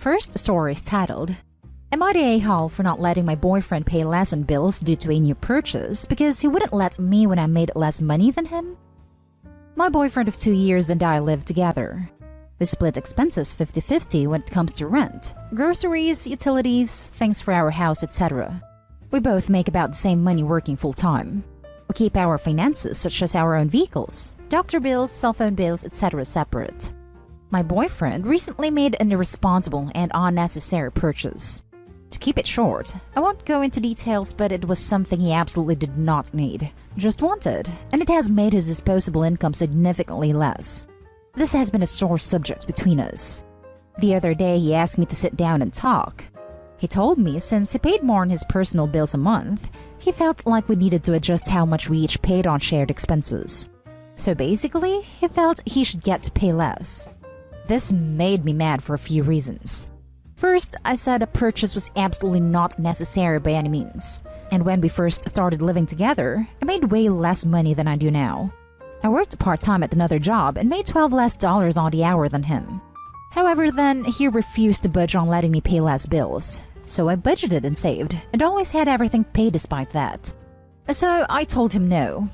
First story is titled, Am I the a-hole for not letting my boyfriend pay less on bills due to a new purchase because he wouldn't let me when I made less money than him? My boyfriend of 2 years and I live together. We split expenses 50-50 when it comes to rent, groceries, utilities, things for our house, etc. We both make about the same money working full-time. We keep our finances, such as our own vehicles, doctor bills, cell phone bills, etc. separate. My boyfriend recently made an irresponsible and unnecessary purchase. To keep it short, I won't go into details, but it was something he absolutely did not need, just wanted, and it has made his disposable income significantly less. This has been a sore subject between us. The other day, he asked me to sit down and talk. He told me since he paid more on his personal bills a month, he felt like we needed to adjust how much we each paid on shared expenses. So basically, he felt he should get to pay less. This made me mad for a few reasons. First, I said a purchase was absolutely not necessary by any means. And when we first started living together, I made way less money than I do now. I worked part-time at another job and made $12 less on the hour than him. However, then, he refused to budge on letting me pay less bills. So I budgeted and saved, and always had everything paid despite that. So I told him no.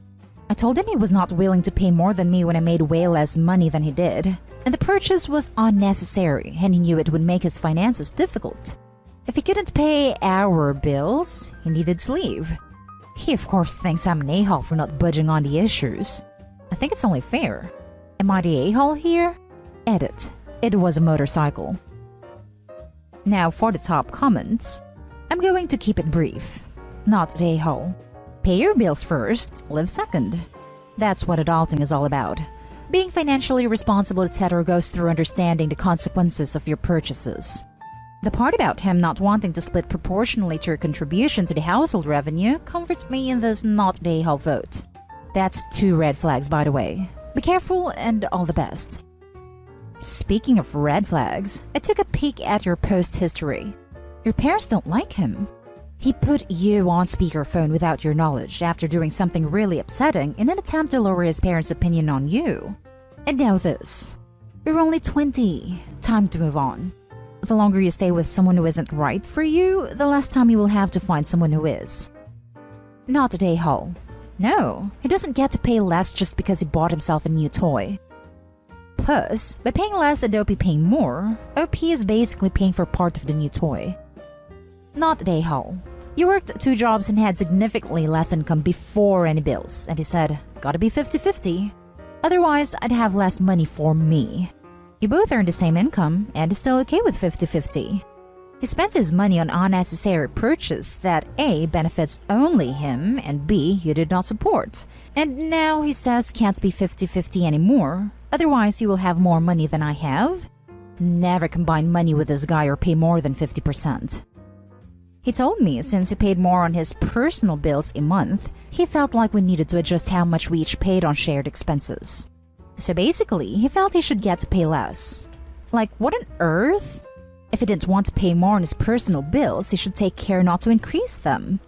I told him he was not willing to pay more than me when I made way less money than he did, and the purchase was unnecessary, and he knew it would make his finances difficult. If he couldn't pay our bills, he needed to leave. He of course thinks I'm an a-hole for not budging on the issues. I think it's only fair. Am I the a-hole here? Edit. It was a motorcycle. Now for the top comments. I'm going to keep it brief. Not the a-hole. Pay your bills first, live second. That's what adulting is all about. Being financially responsible, etc. goes through understanding the consequences of your purchases. The part about him not wanting to split proportionally to your contribution to the household revenue comforts me in this not the a-hole vote. That's 2 red flags, by the way. Be careful and all the best. Speaking of red flags, I took a peek at your post history. Your parents don't like him. He put you on speakerphone without your knowledge after doing something really upsetting in an attempt to lower his parents' opinion on you. And now this. You're only 20. Time to move on. The longer you stay with someone who isn't right for you, the less time you will have to find someone who is. Not a a-hole. No, he doesn't get to pay less just because he bought himself a new toy. Plus, by paying less and OP paying more, OP is basically paying for part of the new toy. Not the a-hole. You worked 2 jobs and had significantly less income before any bills, and he said, gotta be 50-50. Otherwise, I'd have less money for me. You both earn the same income and is still okay with 50-50. He spends his money on unnecessary purchase that A, benefits only him, and B, you did not support. And now he says can't be 50-50 anymore, otherwise you will have more money than I have. Never combine money with this guy or pay more than 50%. He told me since he paid more on his personal bills a month, he felt like we needed to adjust how much we each paid on shared expenses. So basically, he felt he should get to pay less. Like, what on earth? If he didn't want to pay more on his personal bills, he should take care not to increase them.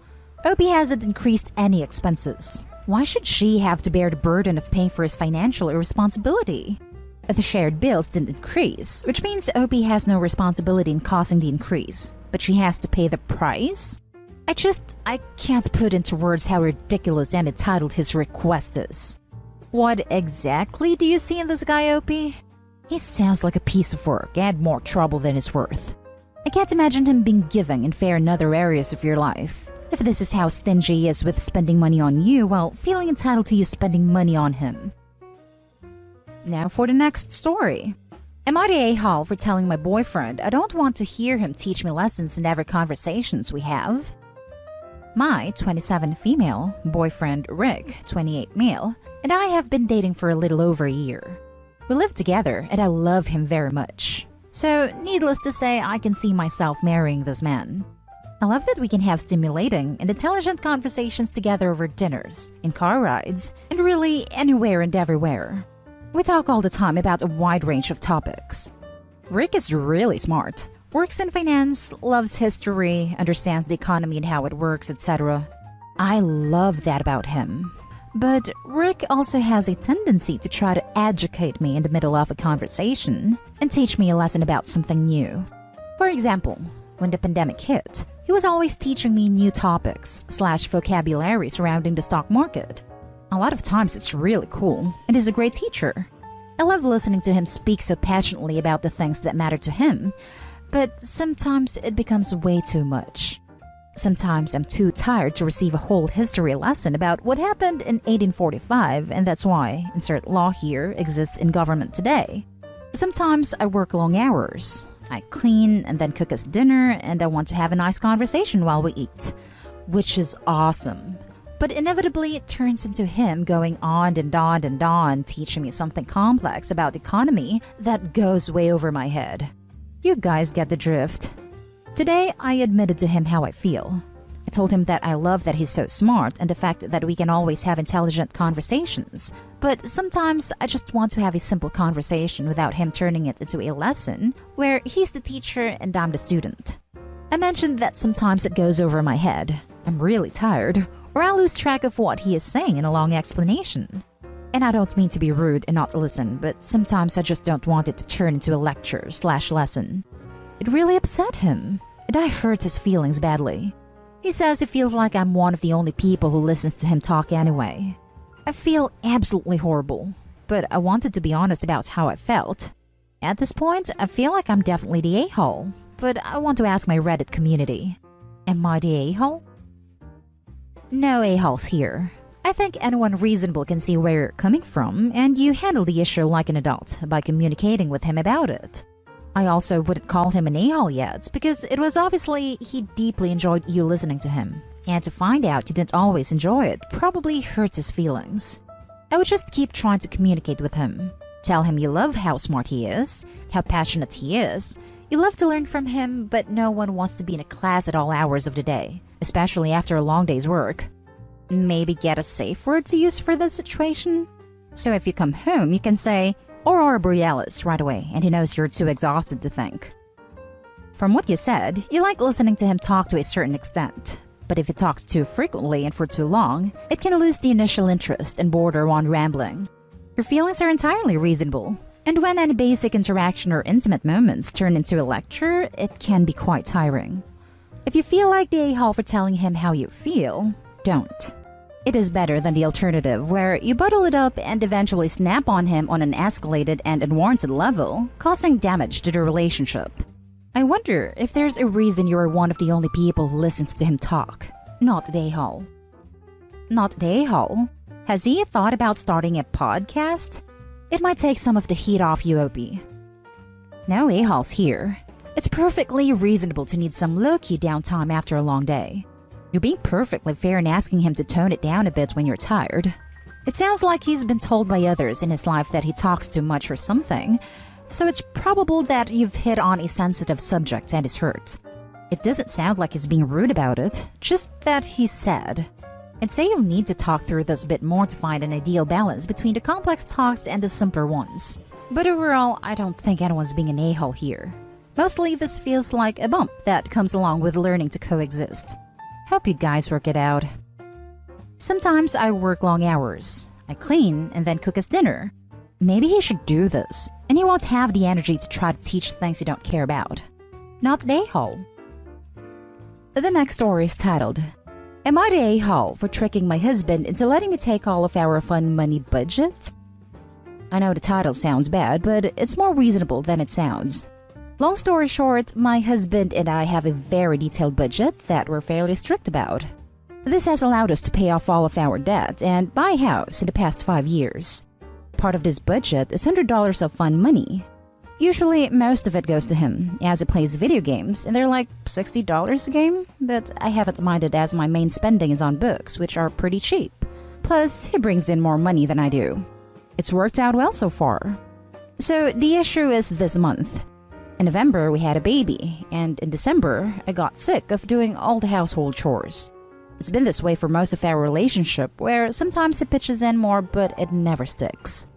OP hasn't increased any expenses. Why should she have to bear the burden of paying for his financial irresponsibility? The shared bills didn't increase, which means OP has no responsibility in causing the increase, but she has to pay the price? I can't put into words how ridiculous and entitled his request is. What exactly do you see in this guy, OP? He sounds like a piece of work and more trouble than he's worth. I can't imagine him being giving and fair in other areas of your life. If this is how stingy he is with spending money on you, well, feeling entitled to you spending money on him. Now for the next story. Am I the a-hole for telling my boyfriend I don't want to hear him teach me lessons in every conversations we have? My 27 female boyfriend Rick, 28 male, and I have been dating for a little over a year. We live together and I love him very much. So, needless to say, I can see myself marrying this man. I love that we can have stimulating and intelligent conversations together over dinners, in car rides, and really anywhere and everywhere. We talk all the time about a wide range of topics. Rick is really smart, works in finance, loves history, understands the economy and how it works, etc. I love that about him. But Rick also has a tendency to try to educate me in the middle of a conversation and teach me a lesson about something new. For example, when the pandemic hit, he was always teaching me new topics/vocabulary surrounding the stock market. A lot of times it's really cool, and he's a great teacher. I love listening to him speak so passionately about the things that matter to him, but sometimes it becomes way too much. Sometimes I'm too tired to receive a whole history lesson about what happened in 1845, and that's why, insert law here, exists in government today. Sometimes I work long hours. I clean and then cook us dinner, and I want to have a nice conversation while we eat, which is awesome. But inevitably, it turns into him going on and on and on, teaching me something complex about the economy that goes way over my head. You guys get the drift. Today, I admitted to him how I feel. I told him that I love that he's so smart and the fact that we can always have intelligent conversations. But sometimes I just want to have a simple conversation without him turning it into a lesson where he's the teacher and I'm the student. I mentioned that sometimes it goes over my head. I'm really tired, or I'll lose track of what he is saying in a long explanation. And I don't mean to be rude and not listen, but sometimes I just don't want it to turn into a lecture/lesson. It really upset him, and I hurt his feelings badly. He says he feels like I'm one of the only people who listens to him talk anyway. I feel absolutely horrible, but I wanted to be honest about how I felt. At this point, I feel like I'm definitely the a-hole, but I want to ask my Reddit community. Am I the a-hole? No a-holes here. I think anyone reasonable can see where you're coming from, and you handle the issue like an adult by communicating with him about it. I also wouldn't call him an a-hole yet, because it was obviously he deeply enjoyed you listening to him, and to find out you didn't always enjoy it probably hurts his feelings. I would just keep trying to communicate with him. Tell him you love how smart he is, how passionate he is. You love to learn from him, but no one wants to be in a class at all hours of the day, especially after a long day's work. Maybe get a safe word to use for this situation? So if you come home, you can say, Aurora Borealis right away, and he knows you're too exhausted to think. From what you said, you like listening to him talk to a certain extent. But if he talks too frequently and for too long, it can lose the initial interest and border on rambling. Your feelings are entirely reasonable. And when any basic interaction or intimate moments turn into a lecture, it can be quite tiring. If you feel like the a-hole for telling him how you feel, don't. It is better than the alternative where you bottle it up and eventually snap on him on an escalated and unwarranted level, causing damage to the relationship. I wonder if there's a reason you are one of the only people who listens to him talk, not the a-hole. Not the a-hole? Has he thought about starting a podcast? It might take some of the heat off you, Opie. No a-holes here. It's perfectly reasonable to need some low-key downtime after a long day. You're being perfectly fair in asking him to tone it down a bit when you're tired. It sounds like he's been told by others in his life that he talks too much or something, so it's probable that you've hit on a sensitive subject and is hurt. It doesn't sound like he's being rude about it, just that he's sad. I'd say you'll need to talk through this a bit more to find an ideal balance between the complex talks and the simpler ones. But overall, I don't think anyone's being an a-hole here. Mostly this feels like a bump that comes along with learning to coexist. Hope you guys work it out. Sometimes I work long hours. I clean and then cook us dinner. Maybe he should do this, and he won't have the energy to try to teach things you don't care about. Not the a-hole. The next story is titled, Am I the a-hole for tricking my husband into letting me take all of our fun money budget? I know the title sounds bad, but it's more reasonable than it sounds. Long story short, my husband and I have a very detailed budget that we're fairly strict about. This has allowed us to pay off all of our debt and buy a house in the past 5 years. Part of this budget is $100 of fun money. Usually, most of it goes to him, as he plays video games, and they're like $60 a game, but I haven't minded as my main spending is on books, which are pretty cheap. Plus, he brings in more money than I do. It's worked out well so far. So, the issue is this month. In November, we had a baby, and in December, I got sick of doing all the household chores. It's been this way for most of our relationship, where sometimes he pitches in more, but it never sticks.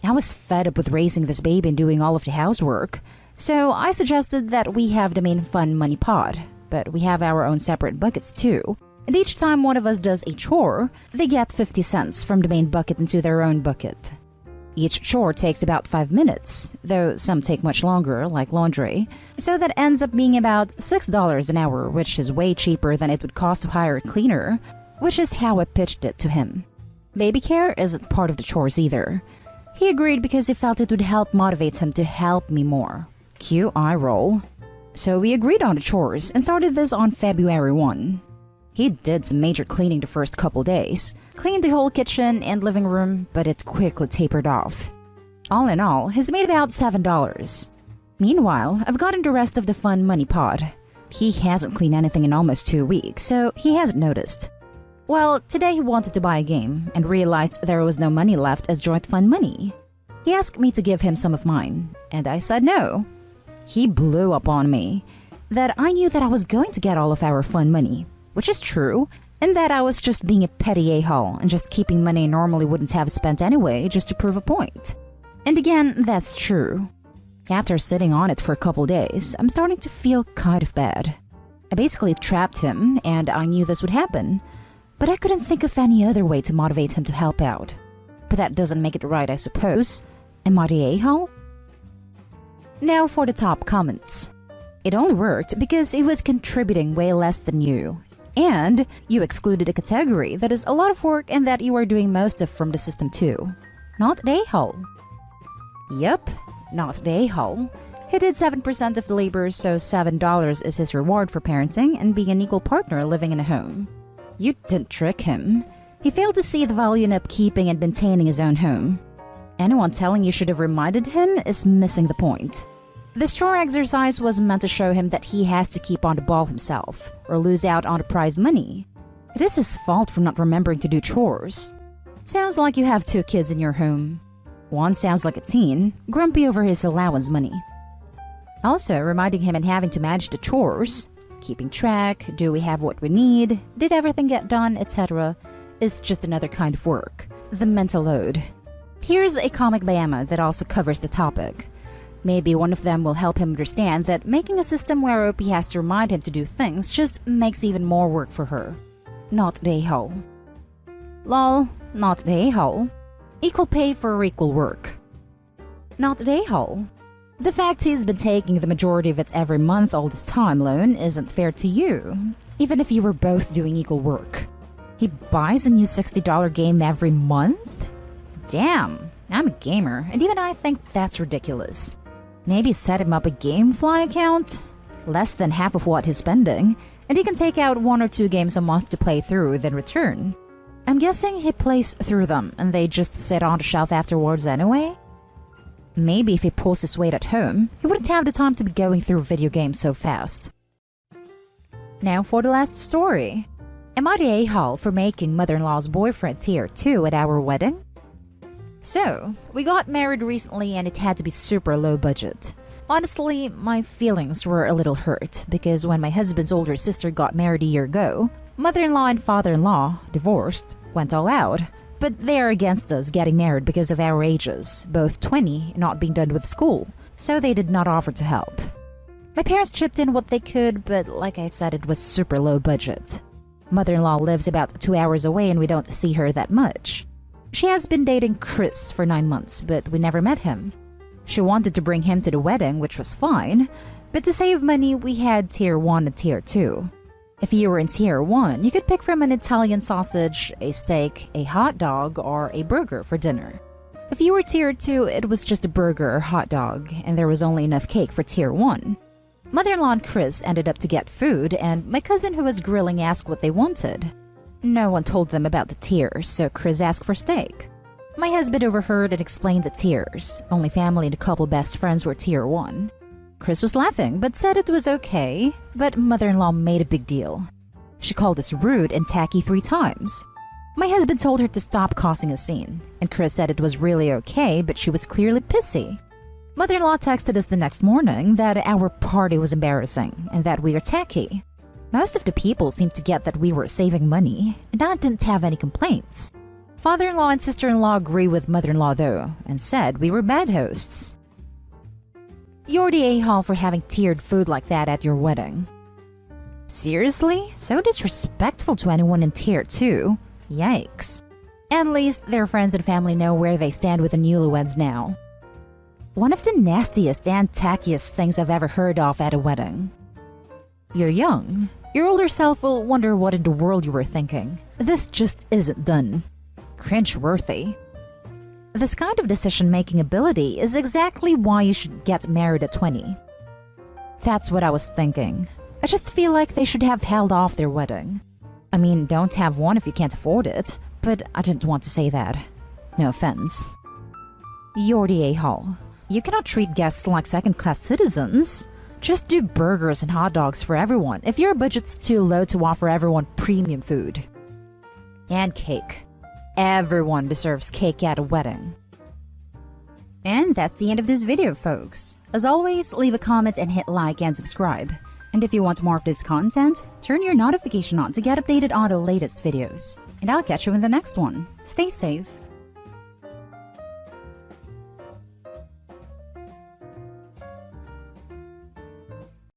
I was fed up with raising this baby and doing all of the housework, so I suggested that we have the main fun money pot, but we have our own separate buckets too. And each time one of us does a chore, they get 50 cents from the main bucket into their own bucket. Each chore takes about 5 minutes, though some take much longer, like laundry, so that ends up being about $6 an hour, which is way cheaper than it would cost to hire a cleaner, which is how I pitched it to him. Baby care isn't part of the chores either. He agreed because he felt it would help motivate him to help me more. Cue eye roll. So we agreed on the chores and started this on February 1. He did some major cleaning the first couple days, cleaned the whole kitchen and living room, but it quickly tapered off. All in all, he's made about $7. Meanwhile, I've gotten the rest of the fun money pot. He hasn't cleaned anything in almost 2 weeks, so he hasn't noticed. Well, today he wanted to buy a game and realized there was no money left as joint fund money. He asked me to give him some of mine, and I said no. He blew up on me that I knew that I was going to get all of our fun money, which is true, and that I was just being a petty a-hole and just keeping money I normally wouldn't have spent anyway just to prove a point. And again, that's true. After sitting on it for a couple days, I'm starting to feel kind of bad. I basically trapped him, and I knew this would happen, but I couldn't think of any other way to motivate him to help out. But that doesn't make it right, I suppose. Am I the a-hole? Now for the top comments. It only worked because he was contributing way less than you. And you excluded a category that is a lot of work and that you are doing most of from the system too. Not the a-hole. Yup, not the a-hole. He did 7% of the labor, so $7 is his reward for parenting and being an equal partner living in a home. You didn't trick him. He failed to see the value in upkeeping and maintaining his own home. Anyone telling you should have reminded him is missing the point. This chore exercise was meant to show him that he has to keep on the ball himself, or lose out on the prize money. It is his fault for not remembering to do chores. Sounds like you have 2 kids in your home. One sounds like a teen, grumpy over his allowance money. Also, reminding him and having to manage the chores, keeping track, do we have what we need, did everything get done, etc., is just another kind of work, the mental load. Here's a comic by Emma that also covers the topic. Maybe one of them will help him understand that making a system where OP has to remind him to do things just makes even more work for her. Not the a-hole. Lol, not the a-hole. Equal pay for equal work. Not the a-hole. The fact he's been taking the majority of it every month all this time alone isn't fair to you, even if you were both doing equal work. He buys a new $60 game every month? Damn, I'm a gamer, and even I think that's ridiculous. Maybe set him up a GameFly account? Less than half of what he's spending, and he can take out 1 or 2 games a month to play through, then return. I'm guessing he plays through them, and they just sit on the shelf afterwards anyway? Maybe if he pulls his weight at home, he wouldn't have the time to be going through video games so fast. Now for the last story. Am I the a-hole for making mother-in-law's boyfriend tier 2 at our wedding? So, we got married recently and it had to be super low budget. Honestly, my feelings were a little hurt because when my husband's older sister got married a year ago, mother-in-law and father-in-law, divorced, went all out. But they're against us getting married because of our ages, both 20, not being done with school, so they did not offer to help. My parents chipped in what they could, but like I said, it was super low budget. Mother-in-law lives about 2 hours away and we don't see her that much. She has been dating Chris for 9 months, but we never met him. She wanted to bring him to the wedding, which was fine, but to save money, we had tier 1 and tier 2. If you were in tier 1, you could pick from an Italian sausage, a steak, a hot dog, or a burger for dinner. If you were tier 2, it was just a burger or hot dog, and there was only enough cake for tier 1. Mother-in-law and Chris ended up to get food, and my cousin who was grilling asked what they wanted. No one told them about the tiers, so Chris asked for steak. My husband overheard and explained the tiers. Only family and a couple best friends were tier 1. Chris was laughing, but said it was okay, but mother-in-law made a big deal. She called us rude and tacky 3 times. My husband told her to stop causing a scene, and Chris said it was really okay, but she was clearly pissy. Mother-in-law texted us the next morning that our party was embarrassing and that we are tacky. Most of the people seemed to get that we were saving money, and I didn't have any complaints. Father-in-law and sister-in-law agree with mother-in-law though, and said we were bad hosts. You're the a-hole for having tiered food like that at your wedding. Seriously? So disrespectful to anyone in tier 2? Yikes. At least their friends and family know where they stand with the newlyweds now. One of the nastiest and tackiest things I've ever heard of at a wedding. You're young. Your older self will wonder what in the world you were thinking. This just isn't done. Cringe-worthy. This kind of decision-making ability is exactly why you should get married at 20. That's what I was thinking. I just feel like they should have held off their wedding. I mean, don't have one if you can't afford it, but I didn't want to say that. No offense. You're the a-hole. You cannot treat guests like second-class citizens. Just do burgers and hot dogs for everyone if your budget's too low to offer everyone premium food. And cake. Everyone deserves cake at a wedding. And that's the end of this video, folks. As always, leave a comment and hit like and subscribe. And if you want more of this content, turn your notification on to get updated on the latest videos. And I'll catch you in the next one. Stay safe.